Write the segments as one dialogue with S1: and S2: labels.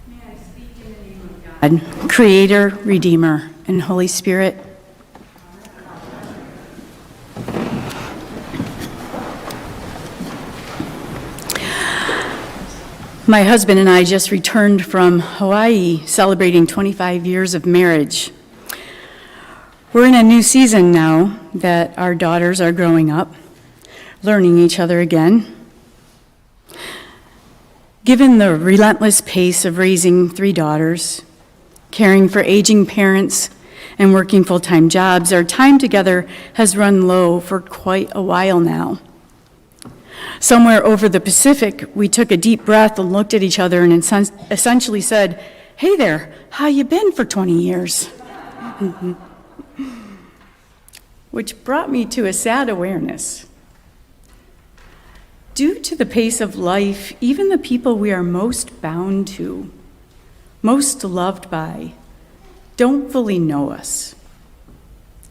S1: May I speak in the name of God, Creator, Redeemer, and Holy Spirit? My husband and I just returned from Hawaii celebrating 25 years of marriage. We're in a new season now that our daughters are growing up, learning each other again. Given the relentless pace of raising 3 daughters, caring for aging parents, and working full-time jobs, our time together has run low for quite a while now. Somewhere over the Pacific, we took a deep breath and looked at each other and essentially said, "Hey there, how you been for 20 years?" Which brought me to a sad awareness. Due to the pace of life, even the people we are most bound to, most loved by, don't fully know us.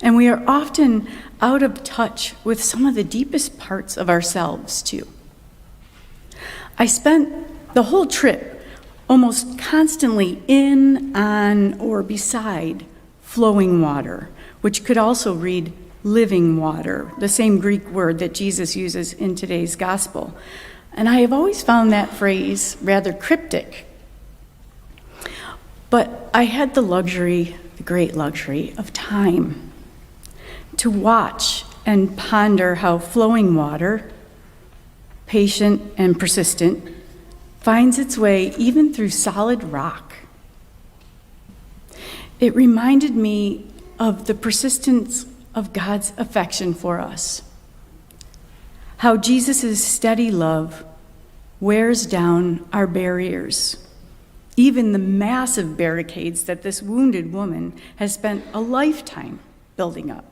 S1: And we are often out of touch with some of the deepest parts of ourselves, too. I spent the whole trip almost constantly in, on, or beside flowing water, which could also read living water, the same Greek word that Jesus uses in today's gospel. And I have always found that phrase rather cryptic. But I had the great luxury of time to watch and ponder how flowing water, patient and persistent, finds its way even through solid rock. It reminded me of the persistence of God's affection for us, how Jesus' steady love wears down our barriers, even the massive barricades that this wounded woman has spent a lifetime building up.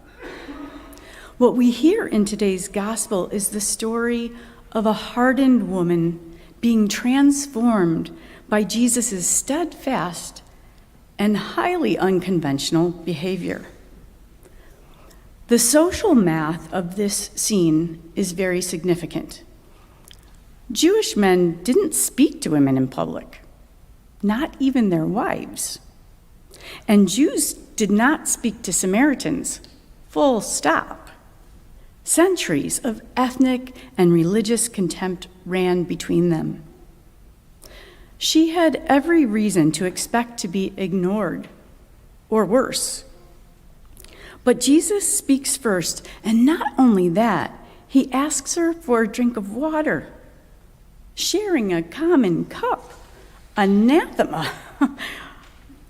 S1: What we hear in today's gospel is the story of a hardened woman being transformed by Jesus' steadfast and highly unconventional behavior. The social math of this scene is very significant. Jewish men didn't speak to women in public, not even their wives. And Jews did not speak to Samaritans, full stop. Centuries of ethnic and religious contempt ran between them. She had every reason to expect to be ignored, or worse. But Jesus speaks first, and not only that, he asks her for a drink of water, sharing a common cup, anathema.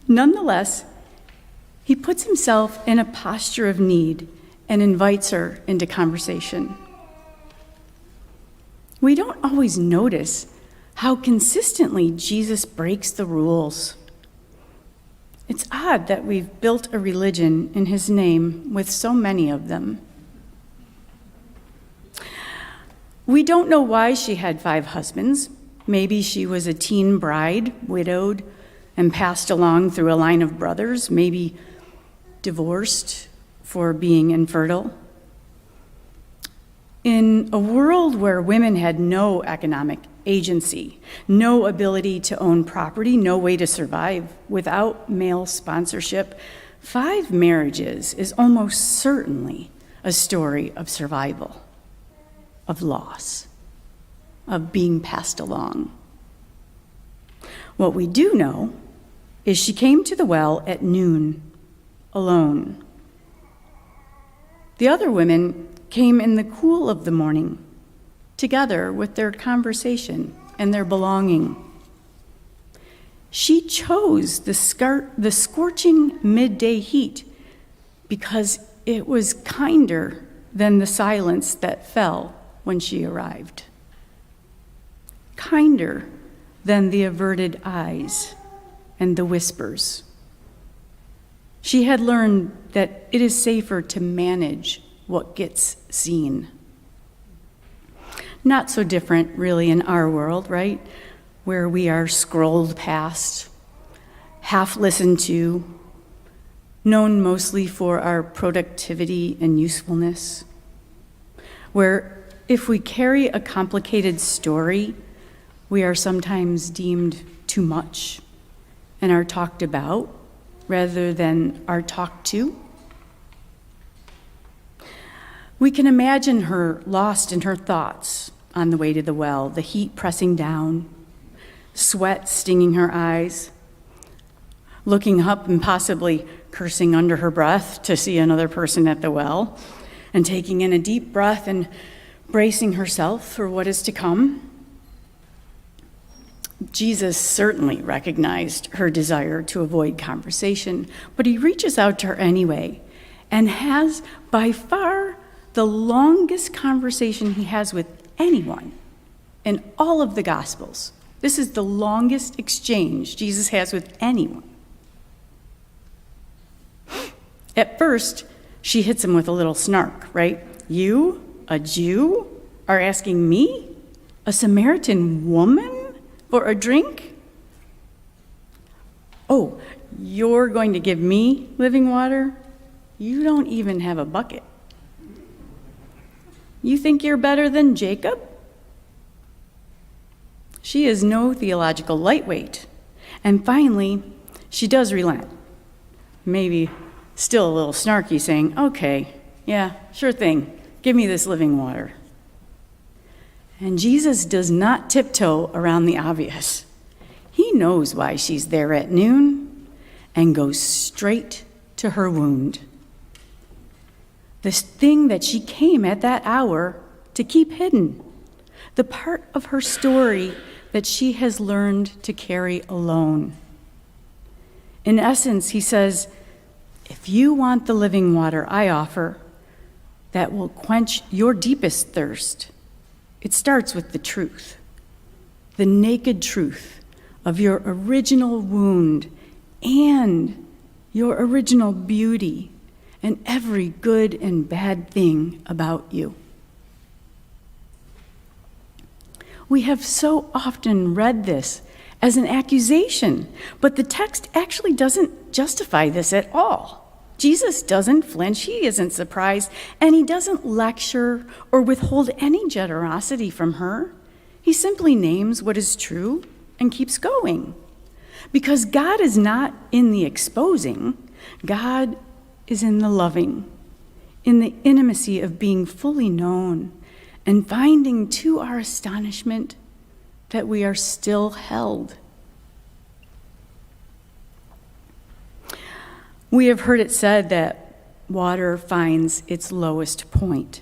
S1: Nonetheless, he puts himself in a posture of need and invites her into conversation. We don't always notice how consistently Jesus breaks the rules. It's odd that we've built a religion in his name with so many of them. We don't know why she had 5 husbands. Maybe she was a teen bride, widowed, and passed along through a line of brothers, maybe divorced for being infertile. In a world where women had no economic agency, no ability to own property, no way to survive without male sponsorship, 5 marriages is almost certainly a story of survival, of loss, of being passed along. What we do know is she came to the well at noon, alone. The other women came in the cool of the morning, together with their conversation and their belonging. She chose the scorching midday heat because it was kinder than the silence that fell when she arrived. Kinder than the averted eyes and the whispers. She had learned that it is safer to manage what gets seen. Not so different, really, in our world, right? Where we are scrolled past, half listened to, known mostly for our productivity and usefulness. Where if we carry a complicated story, we are sometimes deemed too much and are talked about rather than are talked to. We can imagine her lost in her thoughts on the way to the well, the heat pressing down, sweat stinging her eyes, looking up and possibly cursing under her breath to see another person at the well, and taking in a deep breath and bracing herself for what is to come. Jesus certainly recognized her desire to avoid conversation, but he reaches out to her anyway and has by far the longest conversation he has with anyone in all of the Gospels. This is the longest exchange Jesus has with anyone. At first, she hits him with a little snark, right? You, a Jew, are asking me, a Samaritan woman, for a drink? Oh, you're going to give me living water? You don't even have a bucket. You think you're better than Jacob? She is no theological lightweight. And finally, she does relent. Maybe still a little snarky, saying, okay, yeah, sure thing. Give me this living water. And Jesus does not tiptoe around the obvious. He knows why she's there at noon and goes straight to her wound. This thing that she came at that hour to keep hidden, the part of her story that she has learned to carry alone. In essence, he says, if you want the living water I offer that will quench your deepest thirst, it starts with the truth, the naked truth of your original wound and your original beauty and every good and bad thing about you. We have so often read this as an accusation, but the text actually doesn't justify this at all. Jesus doesn't flinch, he isn't surprised, and he doesn't lecture or withhold any generosity from her. He simply names what is true and keeps going. Because God is not in the exposing, God is in the loving, in the intimacy of being fully known and finding to our astonishment that we are still held. We have heard it said that water finds its lowest point.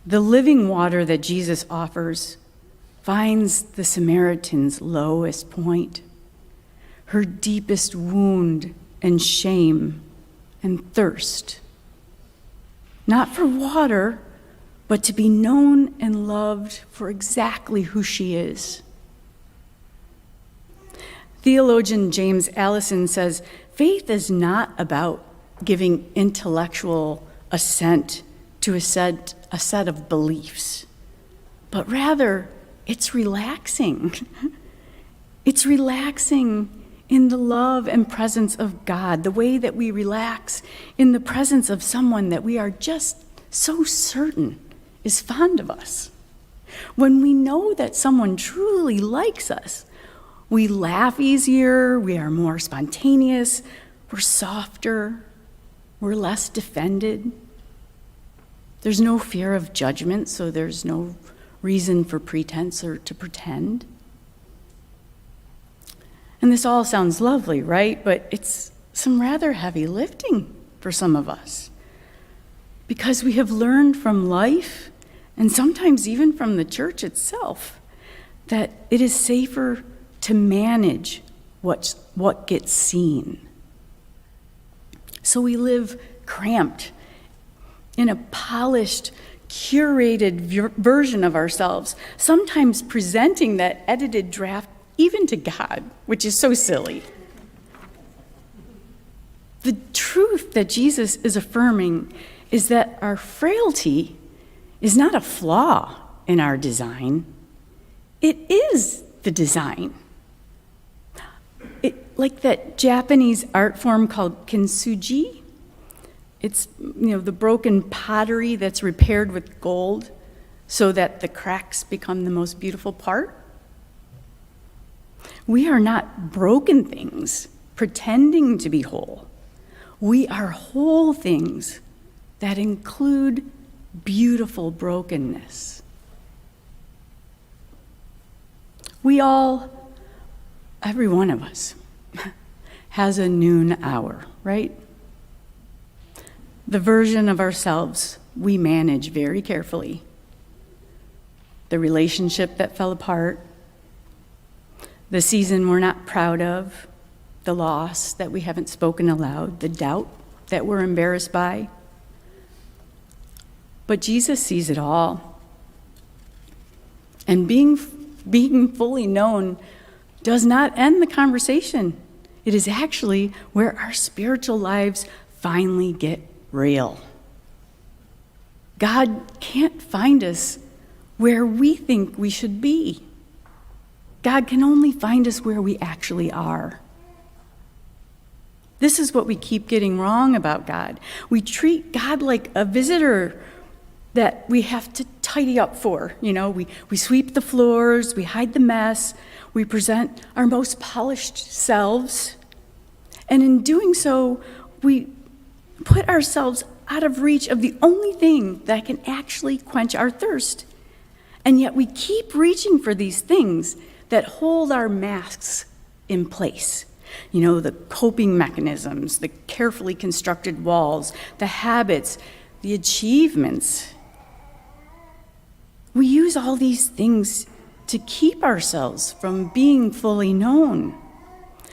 S1: The living water that Jesus offers finds the Samaritan's lowest point, her deepest wound and shame and thirst. Not for water, but to be known and loved for exactly who she is. Theologian James Allison says, faith is not about giving intellectual assent to a set of beliefs, but rather it's relaxing. It's relaxing in the love and presence of God, the way that we relax in the presence of someone that we are just so certain is fond of us. When we know that someone truly likes us, we laugh easier, we are more spontaneous, we're softer, we're less defended. There's no fear of judgment, so there's no reason for pretense or to pretend. And this all sounds lovely, right? But it's some rather heavy lifting for some of us. Because we have learned from life, and sometimes even from the church itself, that it is safer to manage what gets seen. So we live cramped in a polished, curated version of ourselves, sometimes presenting that edited draft even to God, which is so silly. The truth that Jesus is affirming is that our frailty is not a flaw in our design. It is the design. Like that Japanese art form called kintsugi. It's, the broken pottery that's repaired with gold so that the cracks become the most beautiful part. We are not broken things pretending to be whole. We are whole things that include beautiful brokenness. We all, every one of us, has a noon hour, right? The version of ourselves we manage very carefully. The relationship that fell apart, the season we're not proud of, the loss that we haven't spoken aloud, the doubt that we're embarrassed by. But Jesus sees it all. And being fully known does not end the conversation. It is actually where our spiritual lives finally get real. God can't find us where we think we should be. God can only find us where we actually are. This is what we keep getting wrong about God. We treat God like a visitor that we have to tidy up for. We sweep the floors, we hide the mess, we present our most polished selves. And in doing so, we put ourselves out of reach of the only thing that can actually quench our thirst. And yet we keep reaching for these things that hold our masks in place. The coping mechanisms, the carefully constructed walls, the habits, the achievements. We use all these things to keep ourselves from being fully known.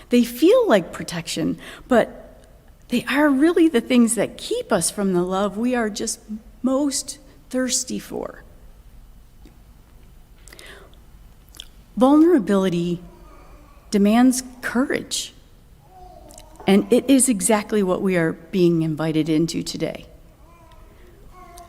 S1: They feel like protection, but they are really the things that keep us from the love we are just most thirsty for. Vulnerability demands courage, and it is exactly what we are being invited into today.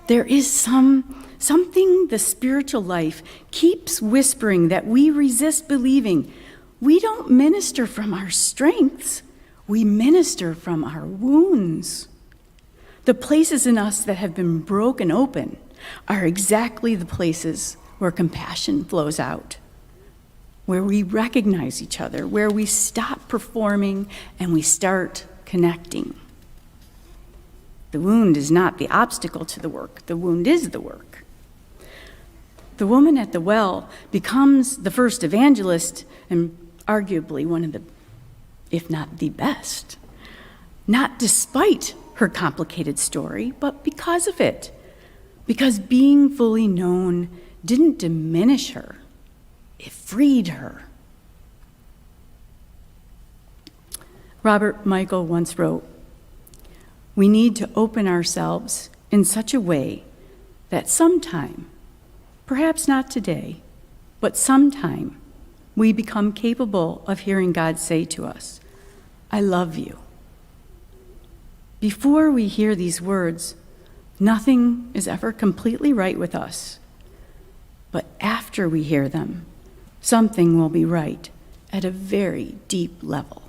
S1: There is something the spiritual life keeps whispering that we resist believing. We don't minister from our strengths. We minister from our wounds. The places in us that have been broken open are exactly the places where compassion flows out, where we recognize each other, where we stop performing and we start connecting. The wound is not the obstacle to the work. The wound is the work. The woman at the well becomes the first evangelist and arguably one of the, if not the best, not despite her complicated story, but because of it. Because being fully known didn't diminish her, it freed her. Robert Michael once wrote, "We need to open ourselves in such a way that sometime, perhaps not today, but sometime, we become capable of hearing God say to us, 'I love you.' Before we hear these words, nothing is ever completely right with us. But after we hear them, something will be right at a very deep level."